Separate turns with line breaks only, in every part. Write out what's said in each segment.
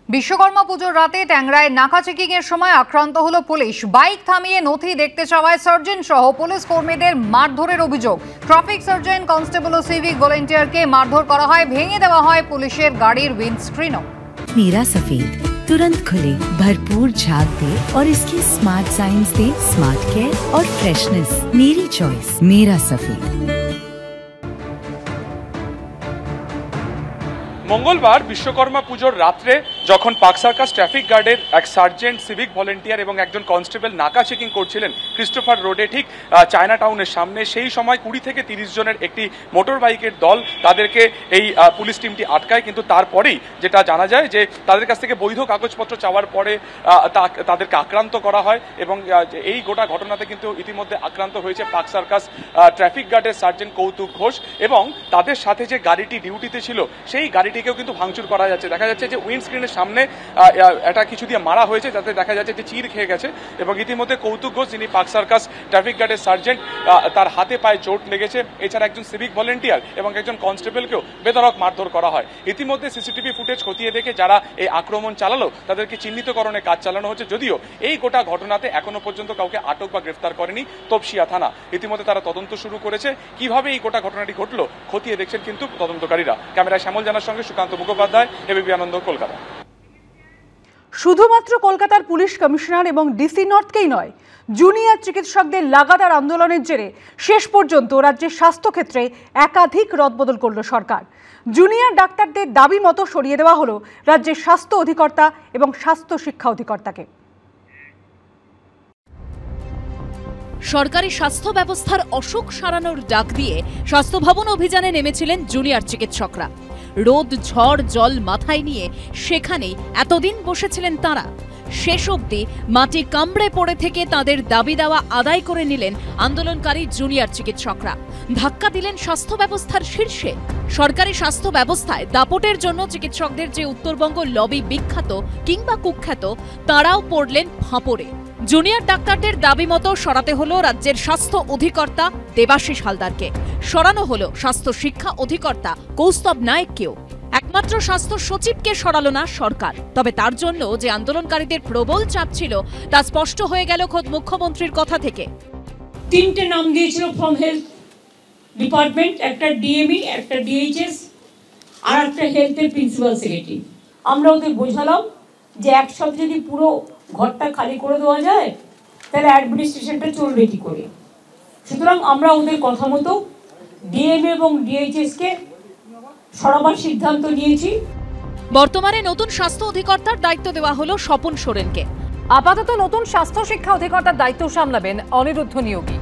বিশ্বকর্মা পুজোর রাতে ট্যাংরায় নাকা চেকিং এর সময় আক্রান্ত হলো পুলিশ। বাইক থামিয়ে নথি দেখতে চাওয়ায় সার্জন সহ পুলিশ কর্মীদের মারধরের অভিযোগ। ট্রাফিক সার্জন, কনস্টেবল ও সিভিক ভলেন্টিয়ারকে মারধর করা হয়, ভেঙে দেওয়া হয় পুলিশের গাড়ির উইন্ডস্ক্রিনও।
नीरा सफेद तुरंत खुले, भरपूर झाग दे और इसकी स्मार्ट साइंस दे स्मार्ट केयर और फ्रेशनेस। मेरी चॉइस मेरा सफेद।
মঙ্গলবার বিশ্বকর্মা পুজোর রাত্রে যখন পার্ক সার্কাস ট্রাফিক গার্ডের এক সার্জেন্ট, সিভিক ভলেন্টিয়ার এবং একজন কনস্টেবল নাকা চেকিং করছিলেন ক্রিস্টোফার রোডে, ঠিক চায়না টাউনের সামনে, সেই সময় 20 থেকে 30 জনের একটি মোটর বাইকের দল তাদেরকে এই পুলিশ টিমটি আটকায়। কিন্তু তারপরেই যেটা জানা যায় যে তাদের কাছ থেকে বৈধ কাগজপত্র চাওয়ার পরে তাদেরকে আক্রান্ত করা হয় এবং এই গোটা ঘটনাতে কিন্তু ইতিমধ্যে আক্রান্ত হয়েছে পার্ক সার্কাস ট্রাফিক গার্ডের সার্জেন্ট কৌতুক ঘোষ এবং তাদের সাথে যে গাড়িটি ডিউটিতে ছিল সেই গাড়িটিকেও কিন্তু ভাঙচুর করা যাচ্ছে। দেখা যাচ্ছে যে উইন্ডস্ক্রিনের সামনে এটা কিছু দিয়ে মারা হয়েছে, যাতে দেখা যাচ্ছে যে চির খেয়ে গেছে। এবং ইতিমধ্যে কৌতুক ঘোষ, যিনি পার্ক সার্কাস ট্রাফিক গার্ডের সার্জেন্ট, তার হাতে পায়ে চোট লেগেছে। এছাড়া একজন সিভিক ভলেন্টিয়ার এবং একজন কনস্টেবলকেও বেধড়ক মারধর করা হয়। ইতিমধ্যে সিসিটিভি ফুটেজ খতিয়ে দেখে যারা এই আক্রমণ চালালো তাদেরকে চিহ্নিতকরণে কাজ চালানো হচ্ছে, যদিও এই গোটা ঘটনাতে এখনো পর্যন্ত কাউকে আটক বা গ্রেফতার করেনি তপসিয়া থানা। ইতিমধ্যে তারা তদন্ত শুরু করেছে। কিভাবে এই গোটা ঘটনাটি ঘটলো খতিয়ে দেখছেন কিন্তু তদন্তকারীরা। ক্যামেরায় শ্যামল জানার সঙ্গে সুকান্ত মুখোপাধ্যায়, এবিপি আনন্দ, কলকাতা।
শুধুমাত্র কলকাতার পুলিশ কমিশনার এবং ডিসি নর্থকেই নয়, জুনিয়র চিকিৎসকদের লাগাতার আন্দোলনের জেরে শেষ পর্যন্ত রাজ্যের স্বাস্থ্যক্ষেত্রে একাধিক রদবদল করল সরকার। জুনিয়র ডাক্তারদের দাবি মতো সরিয়ে দেওয়া হলো রাজ্যের স্বাস্থ্য অধিকর্তা এবং স্বাস্থ্য শিক্ষা অধিকর্তাকে।
সরকারি স্বাস্থ্য ব্যবস্থার অসুখ সারানোর ডাক দিয়ে স্বাস্থ্য ভবন অভিযানে নেমেছিলেন জুনিয়র চিকিৎসকরা। রোদ, ঝড়, জল মাথায় নিয়ে সেখানেই এতদিন বসেছিলেন তাঁরা। শেষ অবধি মাটি কামড়ে পড়ে থেকে তাদের দাবি দেওয়া আদায় করে নিলেন আন্দোলনকারী জুনিয়র চিকিৎসকরা। ধাক্কা দিলেন স্বাস্থ্য ব্যবস্থার শীর্ষে। সরকারি স্বাস্থ্য ব্যবস্থায় দাপটের জন্য চিকিৎসকদের যে উত্তরবঙ্গ লবি বিখ্যাত কিংবা কুখ্যাত, তাঁরাও পড়লেন ফাঁপড়ে। জুনিয়র ডাক্তারদের দাবি মতো সরাতে হলো রাজ্যের স্বাস্থ্য অধিকর্তা দেবাশিস হালদারকে, সরানো হলো স্বাস্থ্য শিক্ষা অধিকর্তা কৌস্তব নায়েককেও। একমাত্র স্বাস্থ্য সচিবকে সরালো না সরকার। তবে তার জন্য যে আন্দোলনকারীদের প্রবল চাপ ছিল তা স্পষ্ট হয়ে গেল খোদ মুখ্যমন্ত্রীর কথা থেকে।
3টে নাম দিয়েছিল ফ্রম হেলথ ডিপার্টমেন্ট, একটা ডিএমই, একটা ডিএইচএস আর একটা হেলথের প্রিন্সিপাল সেক্রেটারি। আমরা ওদের বোঝালাম যে একসাথে যদি পুরো ঘরটা খালি করে দেওয়া যায় তাহলে অ্যাডমিনিস্ট্রেশনটা চলবে কি করে। সুতরাং আমরা ওদের কথা মতো ডিএমএ এবং ডিএইচএসকে সরাবার সিদ্ধান্ত নিয়েছি।
বর্তমানে নতুন স্বাস্থ্য অধিকর্তার দায়িত্ব দেওয়া হলো স্বপন সোরেনকে।
আপাতত নতুন স্বাস্থ্য শিক্ষা অধিকর্তার দায়িত্ব সামলাবেন অনিরুদ্ধ নিয়োগী।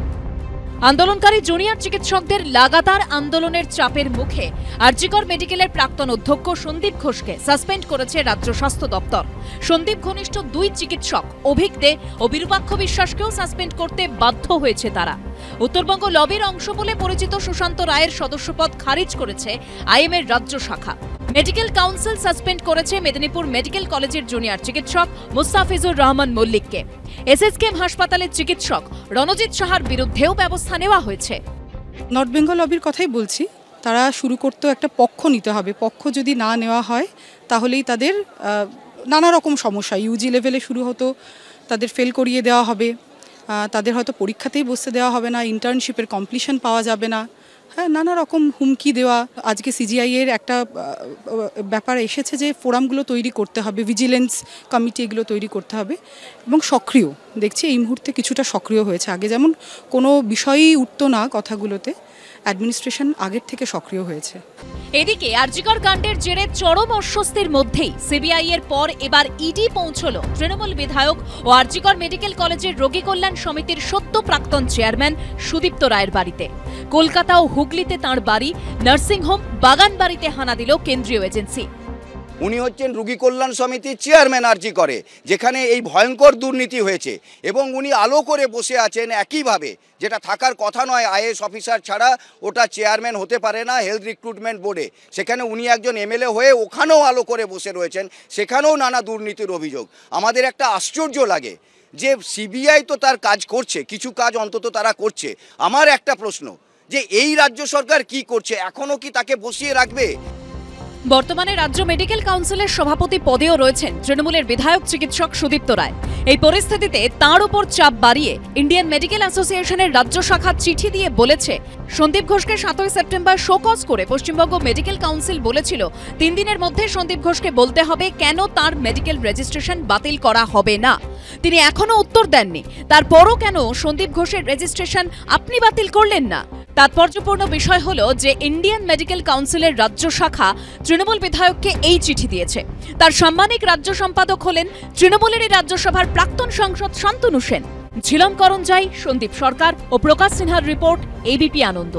আন্দোলনকারী জুনিয়র চিকিৎসকদের লাগাতার আন্দোলনের চাপের মুখে আরজিকর মেডিকেলের প্রাক্তন অধ্যক্ষ সন্দীপ ঘোষকে সাসপেন্ড করেছে রাজ্য স্বাস্থ্য দপ্তর। সন্দীপ ঘনিষ্ঠ 2 চিকিৎসক অভিক দে ও বিরূপাক্ষ বিশ্বাসকেও সাসপেন্ড করতে বাধ্য হয়েছে তারা। উত্তরবঙ্গ লবির অংশ বলে পরিচিত সুশান্ত রায়ের সদস্যপদ খারিজ করেছে আইএমের রাজ্য শাখা। মেডিকেল কাউন্সিল সাসপেন্ড করেছে মেদিনীপুর মেডিকেল কলেজের জুনিয়র চিকিৎসক মুস্তাফিজুর রহমান মল্লিককে। এসএসকেএম হাসপাতালের চিকিৎসক রণজিৎ সাহার বিরুদ্ধেও ব্যবস্থা নেওয়া হয়েছে।
নর্থ বেঙ্গল লবির কথাই বলছি, তারা শুরু করতেও একটা পক্ষ নিতে হবে। পক্ষ যদি না নেওয়া হয় তাহলেই তাদের নানা রকম সমস্যা, ইউজি লেভেলে শুরু হতো, তাদের ফেল করিয়ে দেওয়া হবে, তাদের হয়তো পরীক্ষাতেই বসতে দেওয়া হবে না, ইন্টার্নশিপের কমপ্লিশন পাওয়া যাবে না, হ্যাঁ, নানা রকম হুমকি দেওয়া। আজকে সিজিআই এর একটা ব্যাপার এসেছে যে ফোরামগুলো তৈরি করতে হবে, ভিজিলেন্স কমিটি এগুলো তৈরি করতে হবে এবং সক্রিয়। দেখছি এই মুহূর্তে কিছুটা সক্রিয় হয়েছে। আগে যেমন কোনো বিষয়ই উঠতো না কথাগুলোতে, অ্যাডমিনিস্ট্রেশন আগের থেকে সক্রিয় হয়েছে।
এদিকে আরজিকর কাণ্ডের জেরে চরম অস্বস্তির মধ্যেই সিবিআই এর পর এবার ইডি পৌঁছল তৃণমূল বিধায়ক ও আরজিকর মেডিকেল কলেজের রোগী কল্যাণ সমিতির সদ্য প্রাক্তন চেয়ারম্যান সুদীপ্ত রায়ের বাড়িতে। কলকাতা ও হুগলিতে তাঁর বাড়ি, নার্সিংহোম, বাগান বাড়িতে হানা দিল কেন্দ্রীয় এজেন্সি।
উনি হচ্ছেন রোগী কল্যাণ সমিতির চেয়ারম্যান আরজিকরে, যেখানে এই ভয়ঙ্কর দুর্নীতি হয়েছে এবং উনি আলো করে বসে আছেন একইভাবে, যেটা থাকার কথা নয়। আইএএস অফিসার ছাড়া ওটা চেয়ারম্যান হতে পারে না হেলথ রিক্রুটমেন্ট বোর্ডে। সেখানে উনি একজন এমএলএ হয়ে ওখানেও আলো করে বসে রয়েছেন, সেখানেও নানা দুর্নীতির অভিযোগ। আমাদের একটা আশ্চর্য লাগে যে সিবিআই তো তার কাজ করছে, কিছু কাজ অন্তত তারা করছে। আমার একটা প্রশ্ন যে এই রাজ্য সরকার কি করছে, এখনও কি তাকে বসিয়ে রাখবে?
বর্তমানে রাজ্য মেডিকেল কাউন্সিলের সভাপতি পদেও রয়েছেন তৃণমূলের বিধায়ক চিকিৎসক সুদীপ্ত রায়। এই পরিস্থিতিতে তাঁর উপর চাপ বাড়িয়ে ইন্ডিয়ান মেডিকেল অ্যাসোসিয়েশনের রাজ্য শাখা চিঠি দিয়ে বলেছে, সন্দীপ ঘোষকে 7 সেপ্টেম্বর শোকজ করে পশ্চিমবঙ্গ মেডিকেল কাউন্সিল বলেছিল 3 দিনের মধ্যে সন্দীপ ঘোষকে বলতে হবে কেন তার মেডিকেল রেজিস্ট্রেশন বাতিল করা হবে না। তিনি এখনো উত্তর দেননি। তারপরও কেন সন্দীপ ঘোষের রেজিস্ট্রেশন আপনি বাতিল করলেন না? তাৎপর্যপূর্ণ বিষয় হলো যে ইন্ডিয়ান মেডিকেল কাউন্সিলের রাজ্য শাখা তৃণমূল বিধায়ককে এই চিঠি দিয়েছে। তার সাম্মানিক রাজ্য সম্পাদক হলেন তৃণমূলেরই রাজ্যসভার প্রাক্তন সাংসদ শান্তনু সেন। ঝিলম করঞ্জাই, সন্দীপ সরকার ও প্রকাশ সিনহার রিপোর্ট, এবিপি আনন্দ।